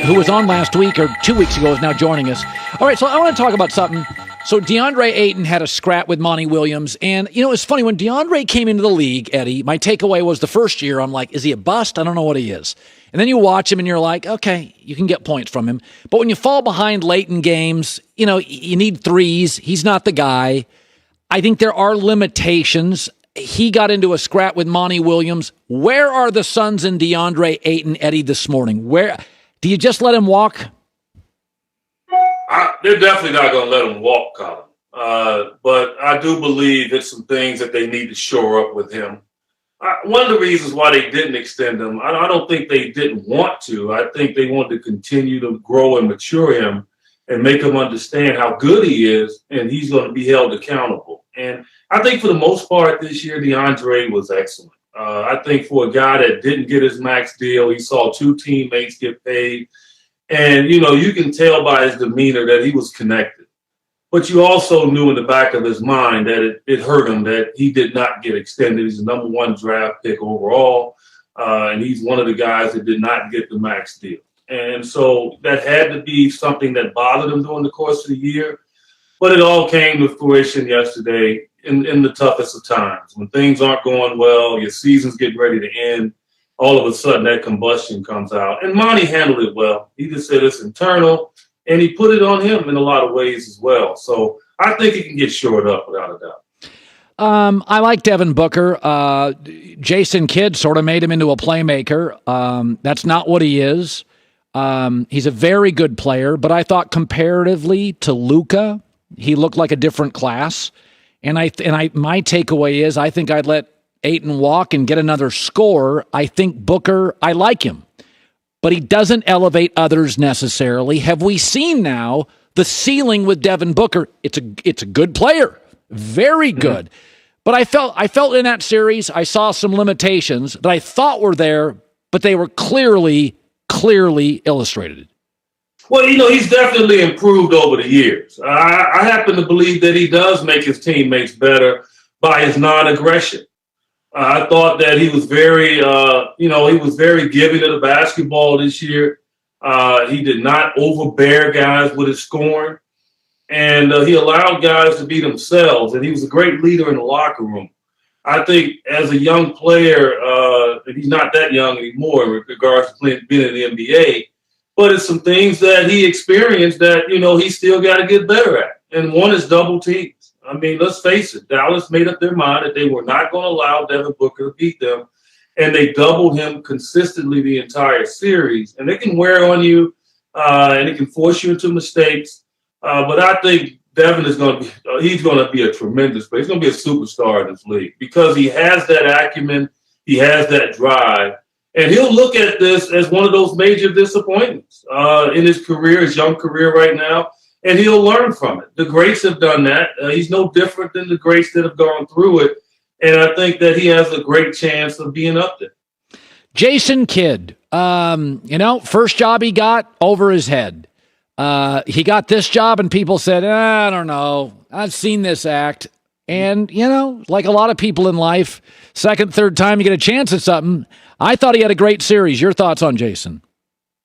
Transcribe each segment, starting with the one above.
who was on last week or 2 weeks ago, is now joining us. All right, so I want to talk about something. So DeAndre Ayton had a scrap with Monty Williams. And, it's funny, when DeAndre came into the league, Eddie, my takeaway was the first year, I'm like, is he a bust? I don't know what he is. And then you watch him and you're like, okay, you can get points from him. But when you fall behind late in games, you need threes. He's not the guy. I think there are limitations. He got into a scrap with Monty Williams. Where are the Suns and DeAndre Ayton, Eddie, this morning? Where do you just let him walk? They're definitely not going to let him walk, Colin. But I do believe there's some things that they need to shore up with him. One of the reasons why they didn't extend him, I don't think they didn't want to. I think they wanted to continue to grow and mature him and make him understand how good he is, and he's going to be held accountable. And I think for the most part this year, DeAndre was excellent. I think for a guy that didn't get his max deal, he saw two teammates get paid. And, you can tell by his demeanor that he was connected. But you also knew in the back of his mind that it hurt him that he did not get extended. He's the number one draft pick overall, and he's one of the guys that did not get the max deal. And so that had to be something that bothered him during the course of the year. But it all came to fruition yesterday in the toughest of times. When things aren't going well, your season's getting ready to end, all of a sudden that combustion comes out. And Monty handled it well. He just said it's internal, and he put it on him in a lot of ways as well. So I think he can get shored up without a doubt. I like Devin Booker. Jason Kidd sort of made him into a playmaker. That's not what he is. He's a very good player, but I thought comparatively to Luka, he looked like a different class. And my takeaway is I think I'd let Ayton walk and get another score. I think Booker, I like him, but he doesn't elevate others necessarily. Have we seen now the ceiling with Devin Booker? It's a good player, very good. Mm-hmm. But I felt in that series, I saw some limitations that I thought were there, but they were clearly illustrated. Well, he's definitely improved over the years. I happen to believe that he does make his teammates better by his non-aggression. I thought that he was very, giving of the basketball this year. He did not overbear guys with his scoring, and he allowed guys to be themselves, and he was a great leader in the locker room. I think as a young player, and he's not that young anymore in regards to being in the NBA, but it's some things that he experienced that, he still got to get better at. And one is double teams. I mean, let's face it, Dallas made up their mind that they were not going to allow Devin Booker to beat them, and they doubled him consistently the entire series. And they can wear on you, and it can force you into mistakes. But I think Devin is he's going to be a tremendous player. He's going to be a superstar in this league because he has that acumen, he has that drive, and he'll look at this as one of those major disappointments in his career, his young career right now, and he'll learn from it. The greats have done that. He's no different than the greats that have gone through it, and I think that he has a great chance of being up there. Jason Kidd, first job he got, over his head. He got this job and people said, I don't know, I've seen this act. And, like a lot of people in life, second, third time you get a chance at something. I thought he had a great series. Your thoughts on Jason?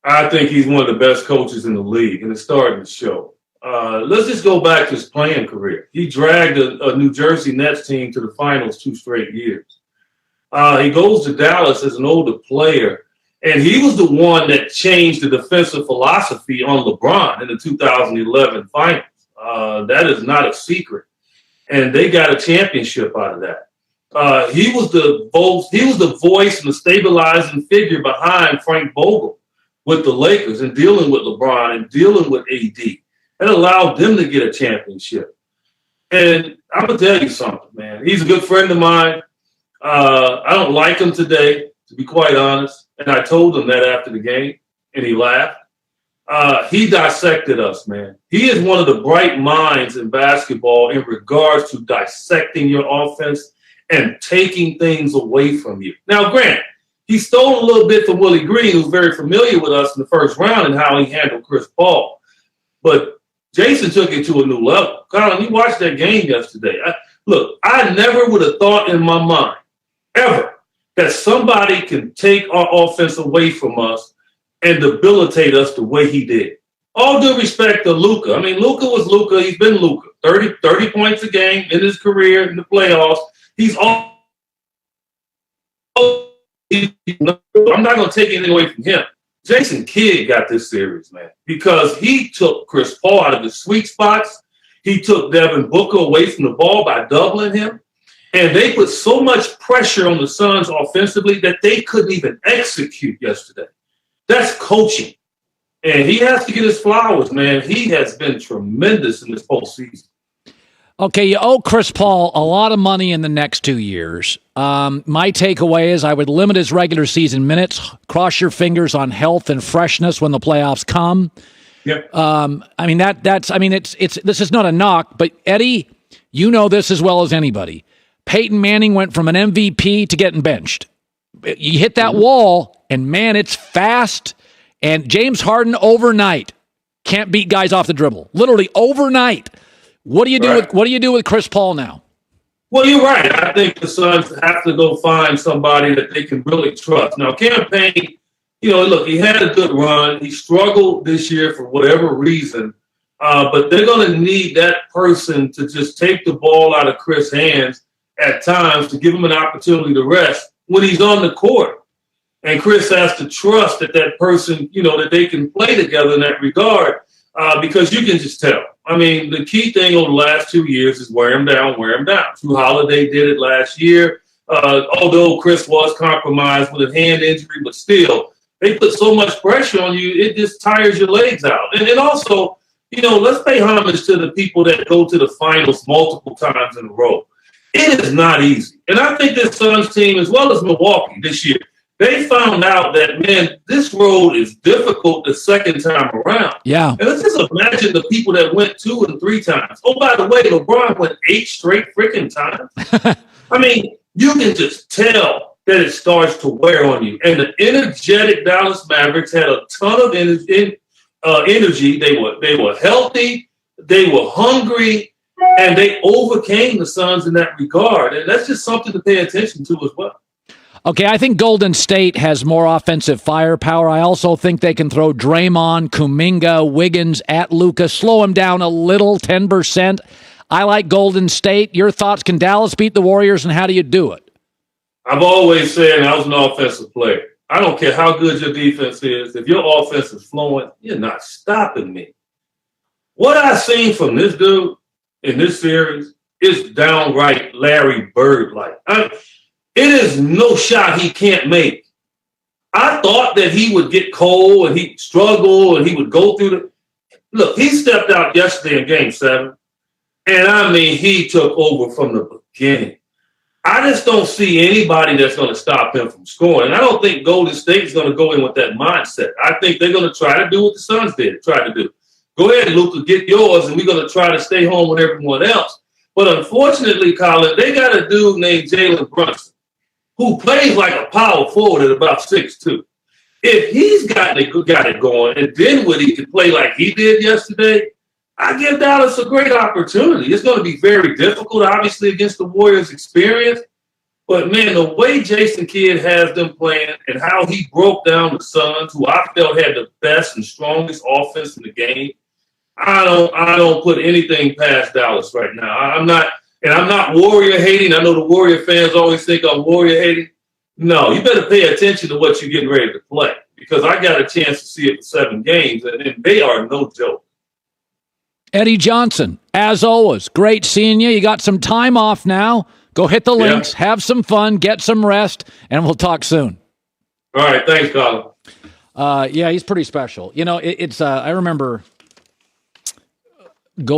I think he's one of the best coaches in the league, and it's starting to show. Let's just go back to his playing career. He dragged a New Jersey Nets team to the finals 2 straight years. He goes to Dallas as an older player, and he was the one that changed the defensive philosophy on LeBron in the 2011 finals. That is not a secret. And they got a championship out of that. He was the voice and the stabilizing figure behind Frank Vogel with the Lakers and dealing with LeBron and dealing with AD. It allowed them to get a championship. And I'm going to tell you something, man. He's a good friend of mine. I don't like him today, to be quite honest. And I told him that after the game, and he laughed. He dissected us, man. He is one of the bright minds in basketball in regards to dissecting your offense and taking things away from you. Now, Grant, he stole a little bit from Willie Green, who's very familiar with us in the first round and how he handled Chris Paul. But Jason took it to a new level. Colin, you watched that game yesterday. I never would have thought in my mind, ever, that somebody can take our offense away from us and debilitate us the way he did. All due respect to Luka. I mean, Luka was Luka. He's been Luka. 30 points a game in his career in the playoffs. He's all. I'm not going to take anything away from him. Jason Kidd got this series, man, because he took Chris Paul out of his sweet spots. He took Devin Booker away from the ball by doubling him. And they put so much pressure on the Suns offensively that they couldn't even execute yesterday. That's coaching. And he has to get his flowers, man. He has been tremendous in this postseason. Okay, you owe Chris Paul a lot of money in the next 2 years. My takeaway is I would limit his regular season minutes. Cross your fingers on health and freshness when the playoffs come. Yep. This is not a knock, but Eddie, you know this as well as anybody. Peyton Manning went from an MVP to getting benched. You hit that wall, and man, it's fast. And James Harden overnight can't beat guys off the dribble. Literally overnight. What do you do with Chris Paul now? Well, you're right. I think the Suns have to go find somebody that they can really trust. Now, Campaign, look, he had a good run. He struggled this year for whatever reason. But they're going to need that person to just take the ball out of Chris' hands at times to give him an opportunity to rest when he's on the court. And Chris has to trust that person, that they can play together in that regard because you can just tell. I mean, the key thing over the last 2 years is wear him down. Drew Holiday did it last year, although Chris was compromised with a hand injury, but still, they put so much pressure on you, it just tires your legs out. And then also, let's pay homage to the people that go to the finals multiple times in a row. It is not easy. And I think this Suns team, as well as Milwaukee this year, they found out that, man, this road is difficult the second time around. Yeah. And let's just imagine the people that went 2 and 3 times. Oh, by the way, LeBron went 8 straight freaking times. I mean, you can just tell that it starts to wear on you. And the energetic Dallas Mavericks had a ton of energy. They were healthy. They were hungry. And they overcame the Suns in that regard. And that's just something to pay attention to as well. Okay, I think Golden State has more offensive firepower. I also think they can throw Draymond, Kuminga, Wiggins at Luka, slow him down a little, 10%. I like Golden State. Your thoughts? Can Dallas beat the Warriors, and how do you do it? I've always said I was an offensive player. I don't care how good your defense is. If your offense is flowing, you're not stopping me. What I've seen from this dude in this series is downright Larry Bird-like. It is no shot he can't make. I thought that he would get cold and he'd struggle and he would go through the. Look, he stepped out yesterday in Game 7, and I mean, he took over from the beginning. I just don't see anybody that's going to stop him from scoring. I don't think Golden State is going to go in with that mindset. I think they're going to try to do what the Suns tried to do. Go ahead, Luka, get yours, and we're going to try to stay home with everyone else. But unfortunately, Colin, they got a dude named Jalen Brunson, who plays like a power forward at about 6'2". If he's got it going, and Dinwiddie can play like he did yesterday, I give Dallas a great opportunity. It's going to be very difficult, obviously, against the Warriors' experience. But, man, the way Jason Kidd has them playing and how he broke down the Suns, who I felt had the best and strongest offense in the game, I don't put anything past Dallas right now. I'm not Warrior hating. I know the Warrior fans always think I'm Warrior hating. No, you better pay attention to what you're getting ready to play because I got a chance to see it for 7 games, and they are no joke. Eddie Johnson, as always, great seeing you. You got some time off now. Go hit the links, have some fun, get some rest, and we'll talk soon. All right. Thanks, Colin. Yeah, he's pretty special. I remember –